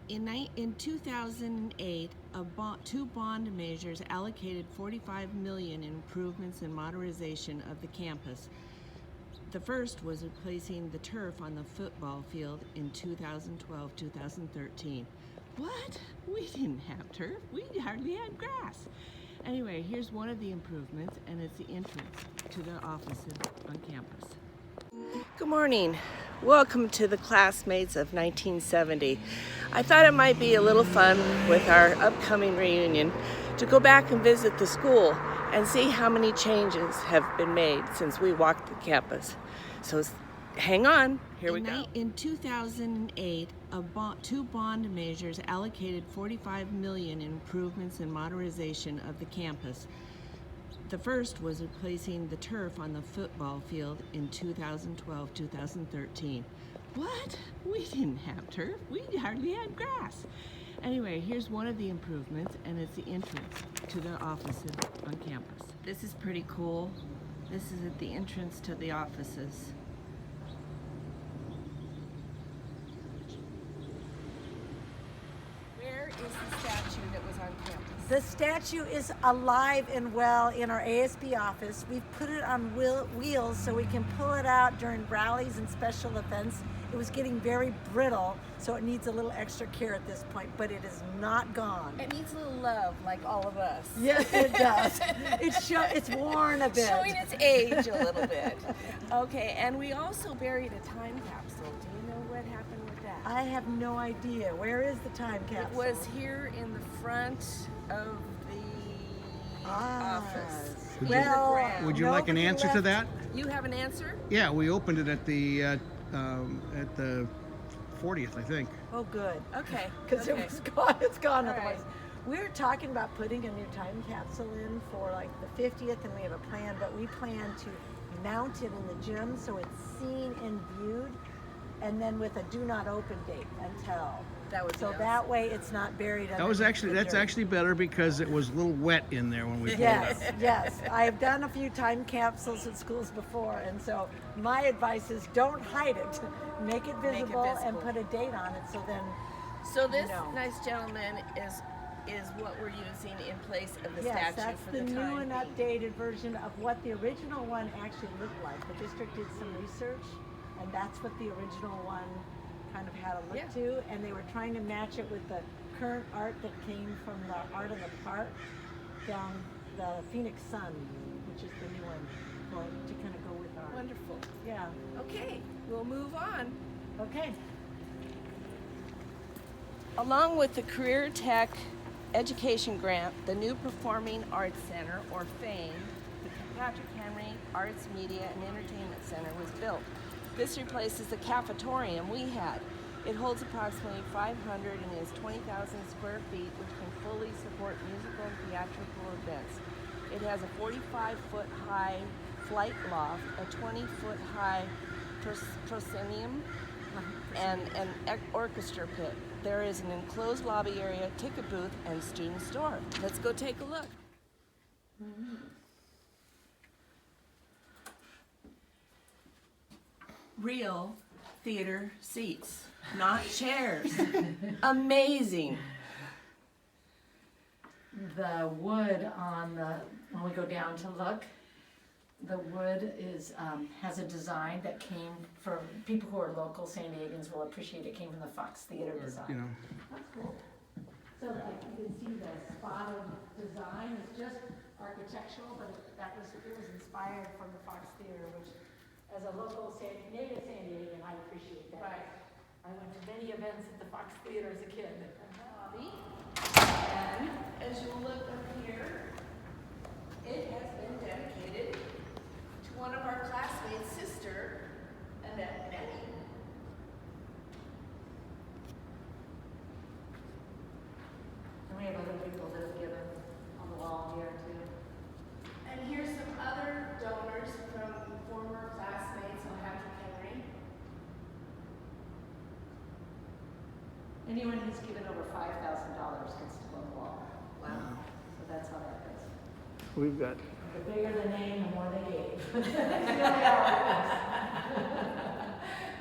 In 2008, two bond measures allocated $45 million in improvements and modernization of the campus. The first was replacing the turf on the football field in 2012-2013. What? We didn't have turf. We hardly had grass. Anyway, here's one of the improvements, and it's the entrance to the offices on campus. Good morning. Welcome to the classmates of 1970. I thought it might be a little fun with our upcoming reunion to go back and visit the school and see how many changes have been made since we walked the campus. So hang on, here we go. In 2008, two bond measures allocated $45 million in improvements and modernization of the campus. The first was replacing the turf on the football field in 2012-2013. What? We didn't have turf. We hardly had grass. Anyway, here's one of the improvements, and it's the entrance to the offices on campus. This is pretty cool. This is at the entrance to the offices. Where is the statue that was on campus? The statue is alive and well in our ASB office. We've put it on wheels so we can pull it out during rallies and special events. It was getting very brittle, so it needs a little extra care at this point, but it is not gone. It needs a little love, like all of us. Yes, it does. It's worn a bit. Showing its age a little bit. Okay, and we also buried a time capsule. Do you know what happened with that? I have no idea. Where is the time capsule? It was here in the front of the office. Would you like an answer to that? You have an answer? Yeah, we opened it at the 40th, I think. Oh, good. Okay. Because okay. it was gone. It's gone All otherwise. right. We're talking about putting a new time capsule in for like the 50th, and we have a plan, but we plan to mount it in the gym so it's seen and viewed, and then with a do not open date until. That would be awesome. That way it's not buried under That's actually better because it was a little wet in there when we pulled Yes, it. yes. I've done a few time capsules at schools before, and so my advice is don't hide it. Make it visible and put a date on it, so then. So this nice gentleman is what we're using in place of the statue that's for the the new time and being. updated version of what the original one actually looked like. The district did some research, and that's what the original one kind of had a look to, and they were trying to match it with the current art that came from the Art in the Park down the Phoenix Sun, which is the new one, to kind of go with our. Wonderful. Yeah. Okay, we'll move on. Okay. Along with the Career Tech Education Grant, the new Performing Arts Center, or FAME, the Patrick Henry Arts, Media, and Entertainment Center was built. This replaces the cafetorium we had. It holds approximately 500 and is 20,000 square feet, which can fully support musical and theatrical events. It has a 45-foot high flight loft, a 20-foot high proscenium, and an orchestra pit. There is an enclosed lobby area, ticket booth, and student store. Let's go take a look. Real theater seats, not chairs. Amazing. The wood on when we go down to look, the wood has a design that came from people who are local San Diegans will appreciate it. Came from the Fox Theater design. You know. That's cool. So like you can see the spotted design is just architectural, but it was inspired from the Fox Theater, which as a local native San Diegan, I appreciate that. Right. I went to many events at the Fox Theater as a kid. And as you look up here, it has been dedicated to one of our classmates' sister, Annette Benny. And we have other people that have given on the wall here too. And here's some other donors from former classmates of Patrick Henry. Anyone who's given over $5,000 gets to go on the wall. Wow. So that's how that goes. We've got. The bigger the name, the more they gave.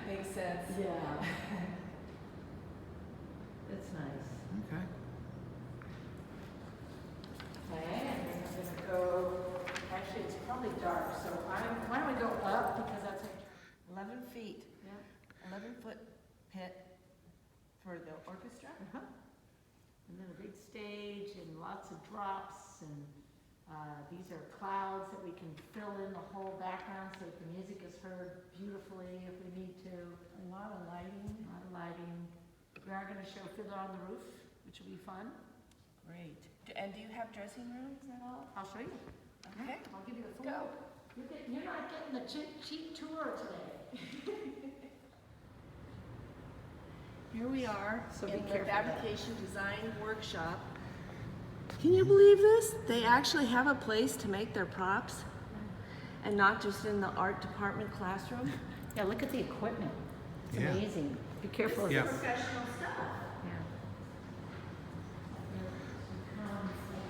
Makes sense. Yeah. It's nice. Okay. Okay, and then I'm gonna go, actually, it's probably dark, so why don't we go up, because that's a, 11 feet, yeah. 11-foot pit for the orchestra. And then a big stage and lots of drops, and these are clouds that we can fill in the whole background so that the music is heard beautifully if we need to. A lot of lighting. A lot of lighting. We are going to show Fiddler on the Roof, which will be fun. Great. And do you have dressing rooms at all? I'll show you. Okay. I'll give you a full. Go. You're not getting the cheap tour today. Here we are So be in the careful. fabrication design workshop. Can you believe this? They actually have a place to make their props and not just in the art department classroom. Yeah, look at the equipment. It's Yeah. amazing. Be careful of Yeah. this. Professional stuff.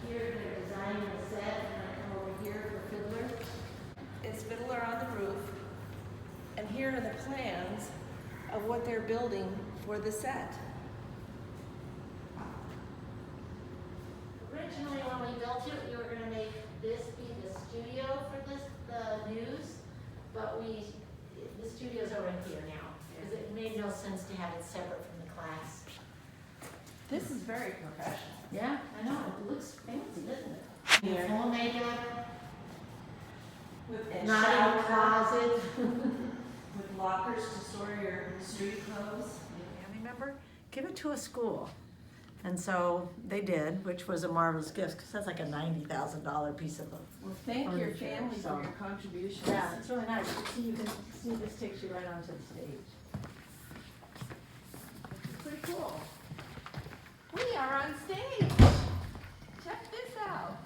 Here they're designing a set, and I come over here for Fiddler. It's Fiddler on the Roof. And here are the plans of what they're building for the set. Originally, when we built it, we were gonna make this be the studio for the news, but the studio's over here now, because it made no sense to have it separate from the class. This is very professional. Yeah, I know, it looks fancy, doesn't it? Here. Full makeup, With not in a closet. with lockers to store your street clothes. Family member, give it to a school. And so they did, which was a marvelous gift, because that's like a $90,000 piece of Well, thank your Furniture, family so- for your contributions. Yeah, it's really nice. You can see this takes you right onto the stage. It's pretty cool. We are on stage. Check this out.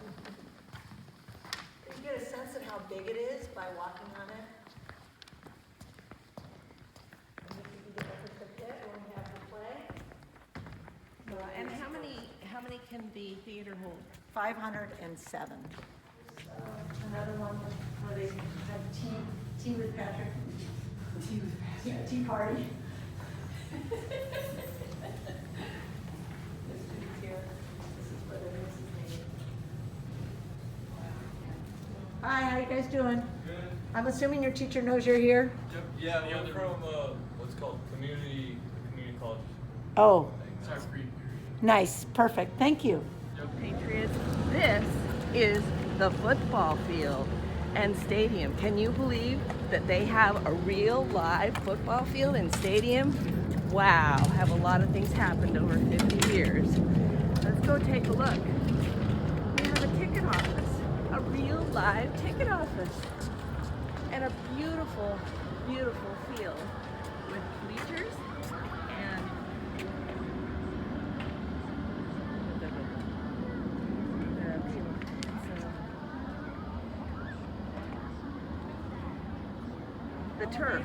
Did you get a sense of how big it is by walking on it? And if you can get up at the pit when we have the play. And how many can the theater hold? 507. Another one where they have tea with Patrick. Tea with Patrick. Yeah, tea party. This student's here. This is where the news is made. Hi, how you guys doing? Good. I'm assuming your teacher knows you're here? Yep. Yeah, we're from what's called community college. Oh, It's our free period. nice, perfect, thank you. Patriots, this is the football field and stadium. Can you believe that they have a real live football field and stadium? Wow, have a lot of things happened over 50 years. Let's go take a look. We have a ticket office, a real live ticket office, and a beautiful, beautiful field with bleachers and the turf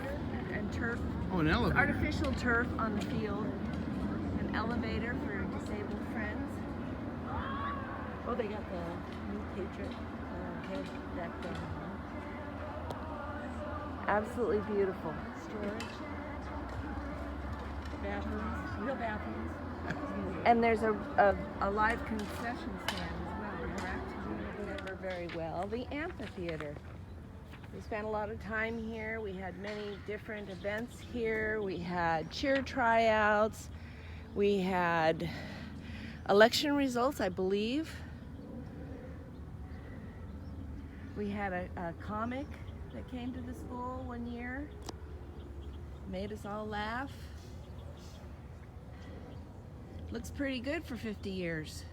and turf, Oh, an elevator. artificial turf on the field, an elevator for disabled friends. Oh, they got the new Patriot head back there. Absolutely beautiful. Storage. Bathrooms, real bathrooms. And there's a live concession stand as well, correct? I remember very well. The amphitheater. We spent a lot of time here. We had many different events here. We had cheer tryouts. We had election results, I believe. We had a comic that came to the school one year. Made us all laugh. Looks pretty good for 50 years.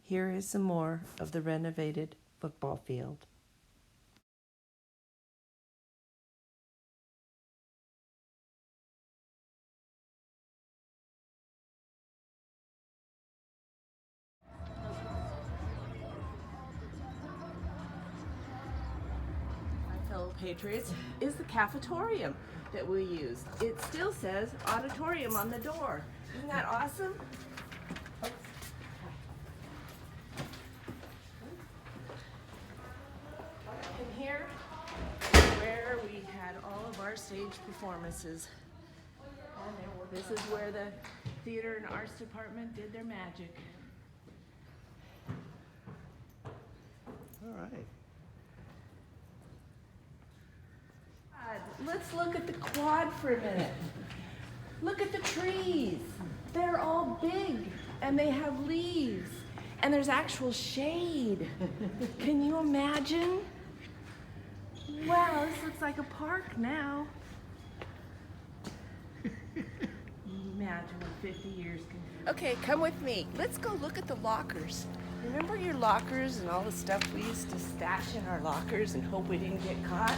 Here is some more of the renovated football field. My fellow patriots, is the cafetorium that we use. It still says auditorium on the door. Isn't that awesome? And here stage performances. This is where the theater and arts department did their magic. All right. Let's look at the quad for a minute. Look at the trees. They're all big and they have leaves and there's actual shade. Can you imagine? Wow, this looks like a park now. Imagine what 50 years can do. Okay, come with me. Let's go look at the lockers. Remember your lockers and all the stuff we used to stash in our lockers and hope we didn't get caught?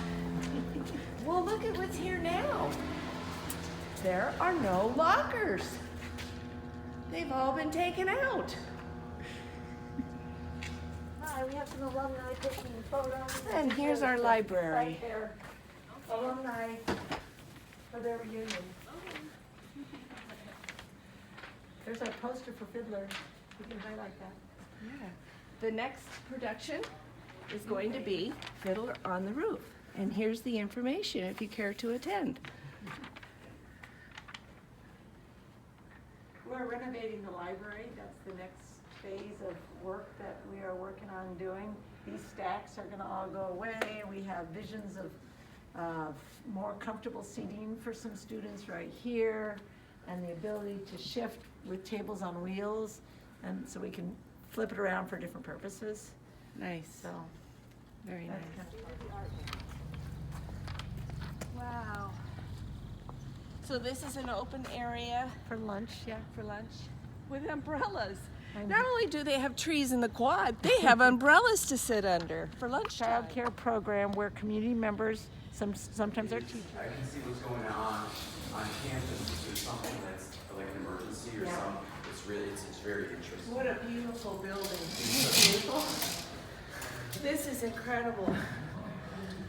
Well, look at what's here now. There are no lockers. They've all been taken out. Hi, we have some alumni taking photos. And here's our library. Right there. Alumni for their reunion. There's our poster for Fiddler. We can highlight that. Yeah. The next production is going to be Fiddler on the Roof. And here's the information if you care to attend. We're renovating the library. That's the next phase of work that we are working on doing. These stacks are going to all go away. We have visions of more comfortable seating for some students right here, and the ability to shift with tables on wheels, and so we can flip it around for different purposes. Nice. So Very that's nice. kind of Wow. So this is an open area for lunch, yeah. for lunch with umbrellas. I know. Not only do they have trees in the quad, they have umbrellas to sit under for lunchtime. Child care program where community members, sometimes our teachers. I can see what's going on campus. If there's something that's like an emergency or something, it's very interesting. What a beautiful building. This is incredible.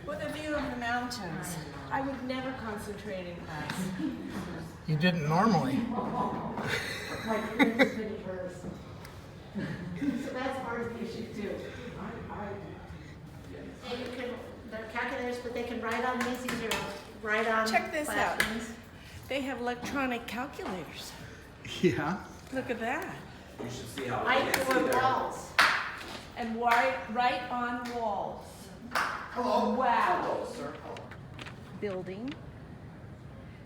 With a view of the mountains. I would never concentrate in class. You didn't normally. My career is pretty hers. So that's hard you should do. And you can, they're calculators, but they can write on these. These are write on. Check this out. platforms. They have electronic calculators. Yeah. Look at that. You should see how Right for walls. And right on walls. Hello. Wow. Hello, sir. Building.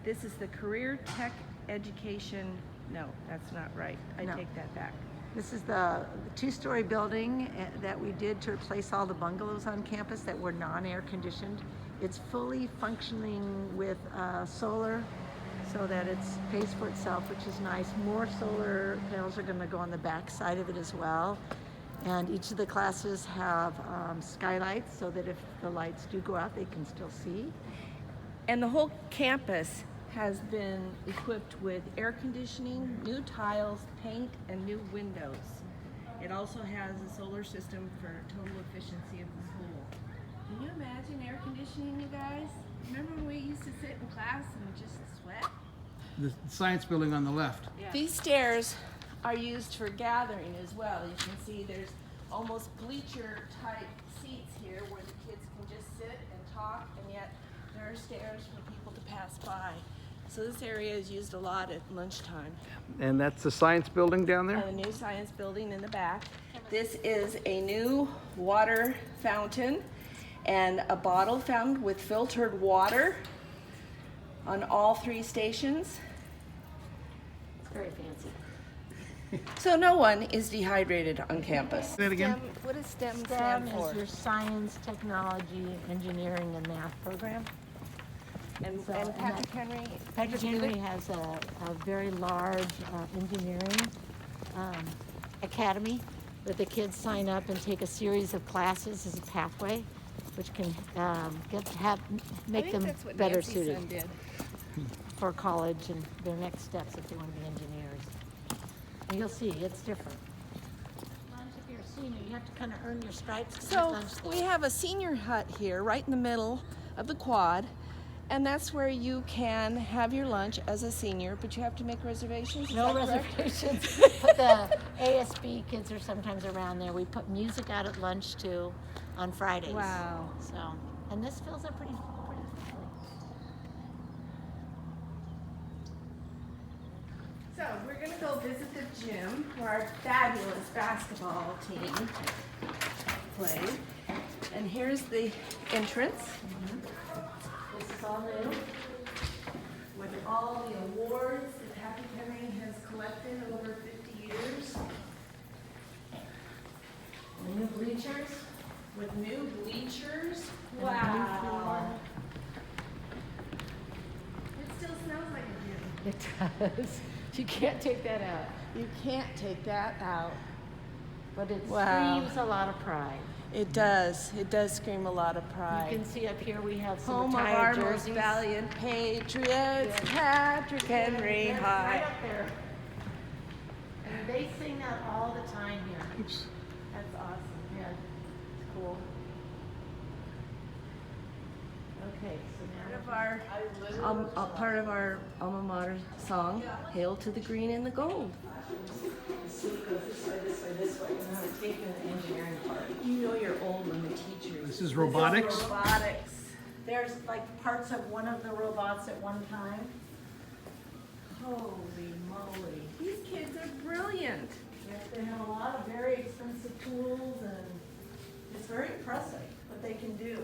This is the Career Tech Education. No, that's not right. I No. take that back. This is the two-story building that we did to replace all the bungalows on campus that were non-air conditioned. It's fully functioning with solar so that it pays for itself, which is nice. More solar panels are going to go on the back side of it as well. And each of the classes have skylights so that if the lights do go out, they can still see. And the whole campus has been equipped with air conditioning, new tiles, paint, and new windows. It also has a solar system for total efficiency of the school. Can you imagine air conditioning, you guys? Remember when we used to sit in class and just sweat? The science building on the left. These stairs are used for gathering as well. You can see there's almost bleacher type seats here where the kids can just sit and talk, and yet there are stairs for people to pass by. So this area is used a lot at lunchtime. And that's the science building down there? And a new science building in the back. This is a new water fountain and a bottle fountain with filtered water on all 3 stations. It's very fancy. So no one is dehydrated on campus. Say it again. What does STEM STEM stand for? is your science, technology, engineering, and math program. And So, Patrick Henry? Patrick Henry has a very large engineering academy that the kids sign up and take a series of classes as a pathway, which can make them better suited for college and their next steps if they want to be engineers. And you'll see, it's different. Lunch, if you're a senior, you have to kind of earn your stripes. to get So lunch there. we have a senior hut here right in the middle of the quad, and that's where you can have your lunch as a senior, but you have to make reservations. Is No that correct? reservations, but the ASB kids are sometimes around there. We put music out at lunch too on Fridays. Wow. So, and this fills up pretty quickly. So we're gonna go visit the gym where our fabulous basketball team played. And here's the entrance. This is all new, with all the awards that Happy Henry has collected over 50 years. The new bleachers. With new bleachers. And a new floor. It still smells like a gym. It does. You can't take that out. You can't take that out. But it Wow. screams a lot of pride. It does. It does scream a lot of You pride. can see up here we have some Home of our retired most jerseys. valiant patriots, Patrick Henry That's High. right up there. And they sing that all the time here. Oops. That's awesome. Yeah, it's cool. Okay, so now Part of our alma mater song, "Hail to the Green and the Gold." this way, and then we're taking the engineering part. You know you're old when the teachers. This is robotics. Robotics. There's like parts of one of the robots at one time. Holy moly! These kids are brilliant. They have a lot of very expensive tools, and it's very impressive what they can do.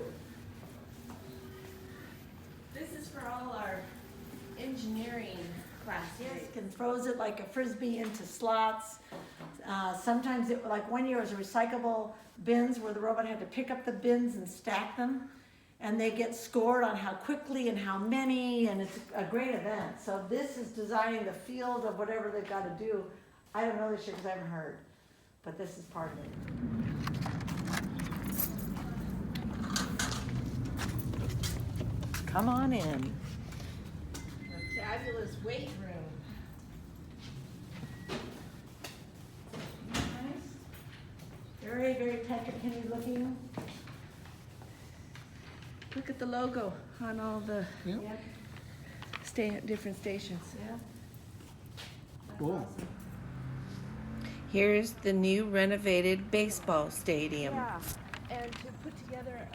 This is for all our engineering classmates. Can throws it like a frisbee into slots. Sometimes it, like one year, it was recyclable bins where the robot had to pick up the bins and stack them, and they get scored on how quickly and how many, and it's a great event. So this is designing the field of whatever they've got to do. I don't know this year because I haven't heard, but this is part of it. Come on in. A fabulous weight room. Nice. Very, very Patrick Henry looking. Look at the logo on all the Yep, different stations. yep. That's Cool. awesome. Here's the new renovated baseball stadium. Yeah, and to put together,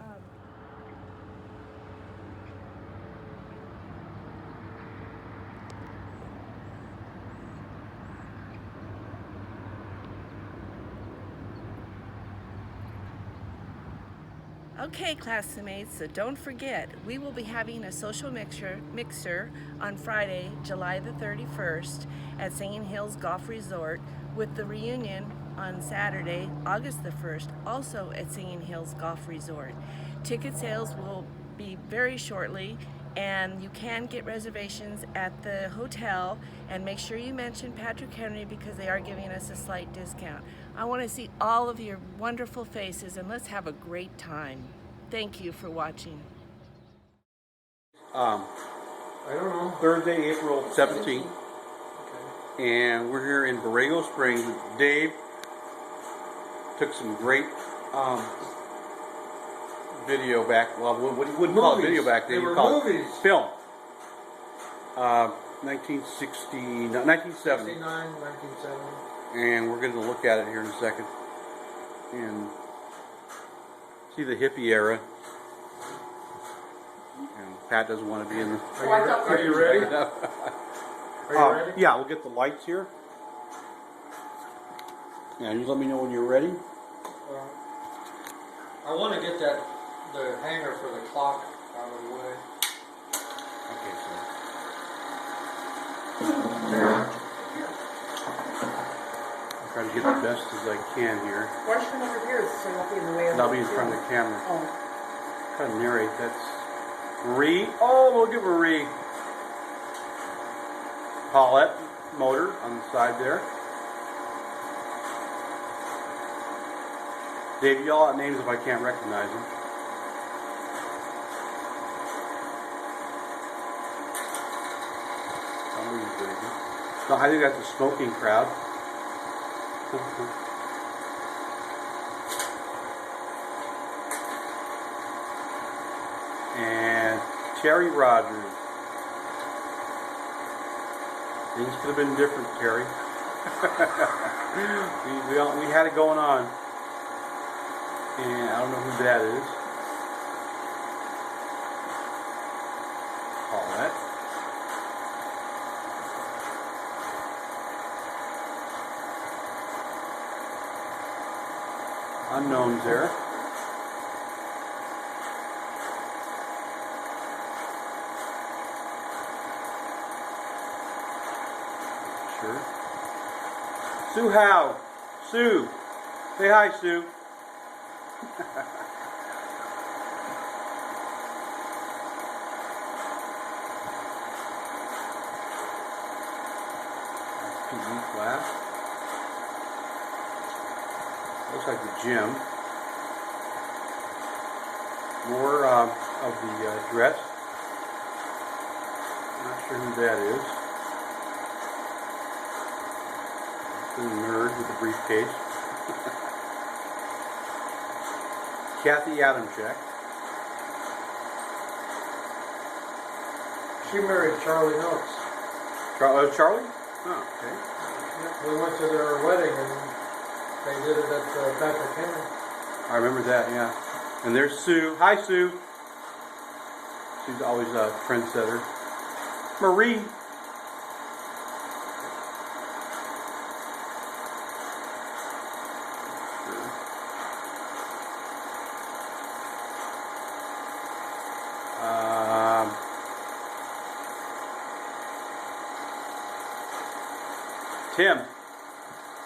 Okay, classmates, so don't forget, we will be having a social mixer on Friday, July the 31st at Singing Hills Golf Resort, with the reunion on Saturday, August the 1st, also at Singing Hills Golf Resort. Ticket sales will be very shortly, and you can get reservations at the hotel, and make sure you mention Patrick Henry because they are giving us a slight discount. I want to see all of your wonderful faces, and let's have a great time. Thank you for watching. I don't know. Thursday, April 17th. And we're here in Borrego Springs with Dave. Took some great video back. Well, what you wouldn't call it video back then. They were You call movies. it film. 1969, 69, 1970. and we're going to look at it here in a second and see the hippie era. And Pat doesn't want to be in the. Are you ready? Are you ready? Yeah, we'll get the lights here. Yeah, you let me know when you're ready. I want to get the hanger for the clock out of the way. Okay, so. I'll try to get the best as I can here. why don't you come over here so you won't be in the way And I'll be in front of the camera. Oh. Try to narrate. That's Marie. Oh, we'll give Marie. Paulette motor on the side there. Dave, yell out names if I can't recognize them. No, I think that's a smoking crowd. And Terry Rogers. Things could have been different, Terry. we had it going on. And I don't know who that is. Paulette. unknowns there. Sure. Sue Howe. Sue. Say hi, Sue. PE class. Looks like the gym. More of the dress. Not sure who that is. Little nerd with a briefcase. Kathy Adamczyk. She married Charlie Noakes. Charlie? Oh, okay. Yep, we went to their wedding and they did it at the Patrick Henry. I remember that, yeah. And there's Sue. Hi, Sue. She's always a trendsetter. Marie.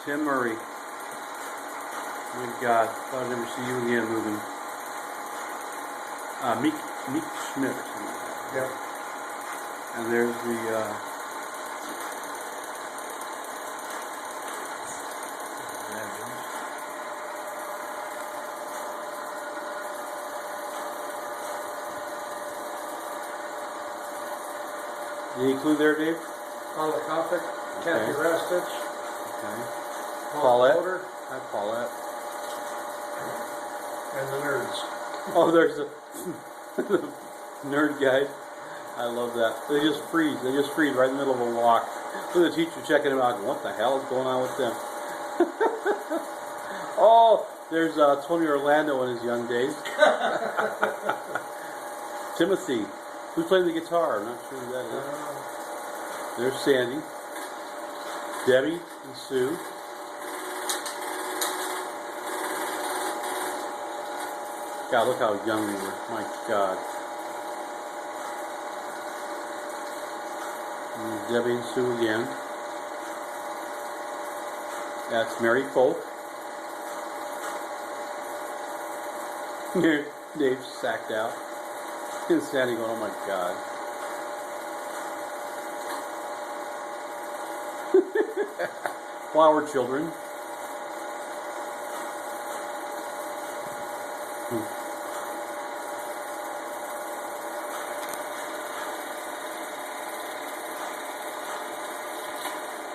Tim Murray. Oh my God, thought I'd never see you again moving. Meek Schmidt or something like that. Yep. And there's the any clue there, Dave? Paula Kofik, Kathy Rastich, Okay. Paul Porter, Hi, Paulette. and the nerds. Oh, there's the nerd guys. I love that. They just freeze. They just freeze right in the middle of a walk. Look at the teacher checking them out. What the hell is going on with them? Oh, there's Tony Orlando in his young days. Timothy. Who's playing the guitar? I'm not sure who that is. There's Sandy. Debbie and Sue. God, look how young we were. My God. And Debbie and Sue again. That's Mary Folk. Dave's sacked out. And Sandy going, oh my God. Flower children.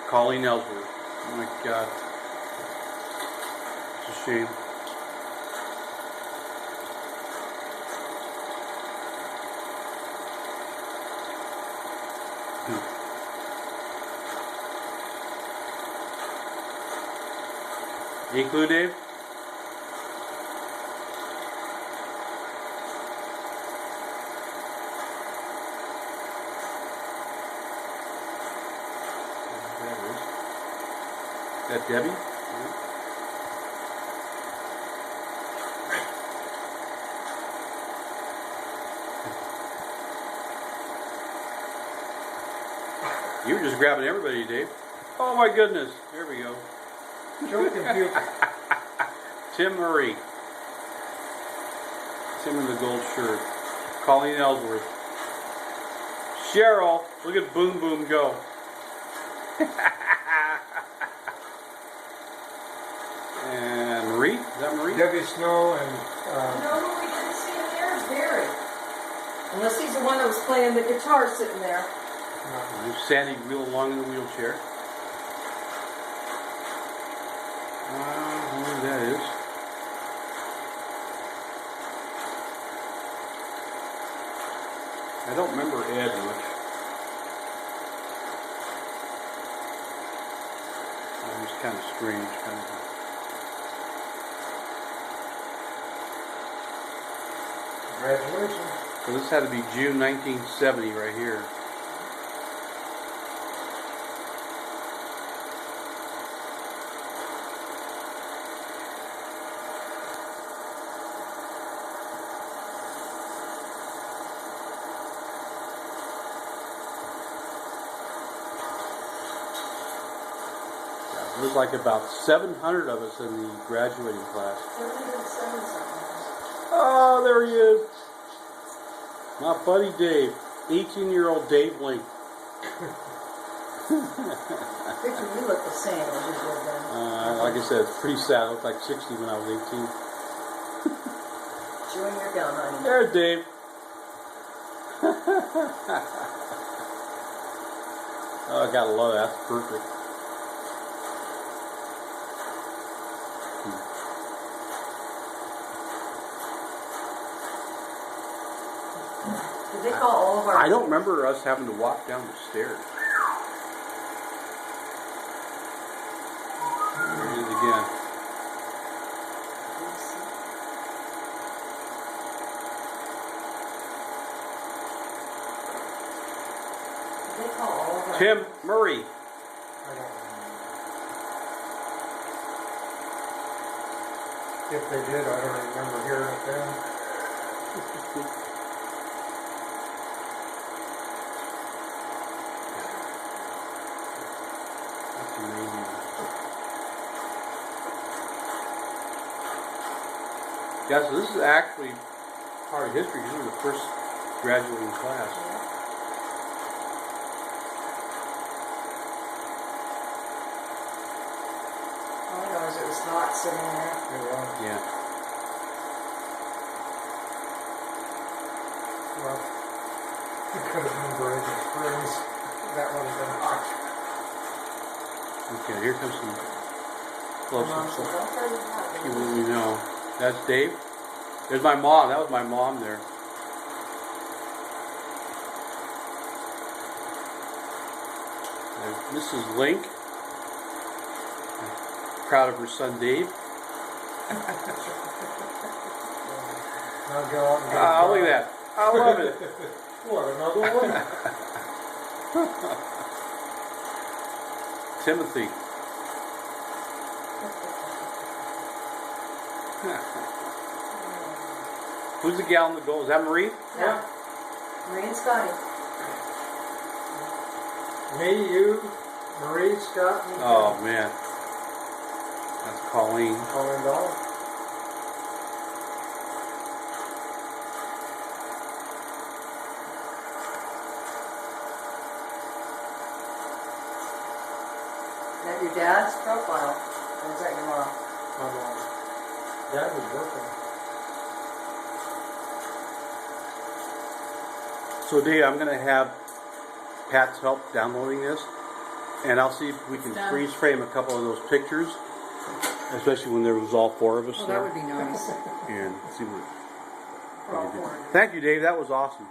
Colleen Ellsworth. Oh my God. It's a shame. Any clue, Dave? Is that Debbie? You were just grabbing everybody, Dave. Oh my goodness. There we go. Joe Computer. Tim Murray. Tim in the gold shirt. Colleen Ellsworth. Cheryl. Look at Boom Boom go. And Marie? Is that Marie? Debbie Snow and No, we didn't see him there. It's Barry. Unless he's the one that was playing the guitar sitting there. There's Sandy real along in the wheelchair. Who that is? I don't remember Ed much. It was kind of strange. congratulations. So this had to be June 1970 right here. was like about 700 of us in the graduating class. 707 something. Oh, there he is. My buddy Dave. 18-year-old Dave Link. Picture, you look the same as you did then. Like I said, it's pretty sad. I looked like 60 when I was 18. Chewing your gum, honey. There's Dave. Oh, I gotta love that. That's perfect. Did they call all of our... I don't remember us having to walk down the stairs. There it is again. Did they call all of our... Tim Murray. I don't remember. If they did, I don't remember hearing it then. That's amazing. Yeah, so this is actually part of history. This is the first graduating class. All I know is it was hot sitting there. Yeah. Well, because of Agent Springs, that would have been hot. Okay, here comes some Mom close-ups. said, "Don't try to hot." See what we know. That's Dave. There's my mom. That was my mom there. There's Mrs. Link. Proud of her son Dave. Now go out and get Ah, look at that. I love it. What, another one? Timothy. Who's the gal in the goal? Is that Marie? Yeah. Marie and Scotty. Me, you, Marie, Scott, and Oh, man. That's Colleen. Colin Dahl. Is that your dad's profile? Or is that your mom? My mom. Dad was working. So, Dave, I'm going to have Pat's help downloading this, and I'll see if we can done. freeze frame a couple of those pictures, especially when there was all four of us Oh, that there. would be nice. And see what. For all four of you. Thank you, Dave. That was awesome.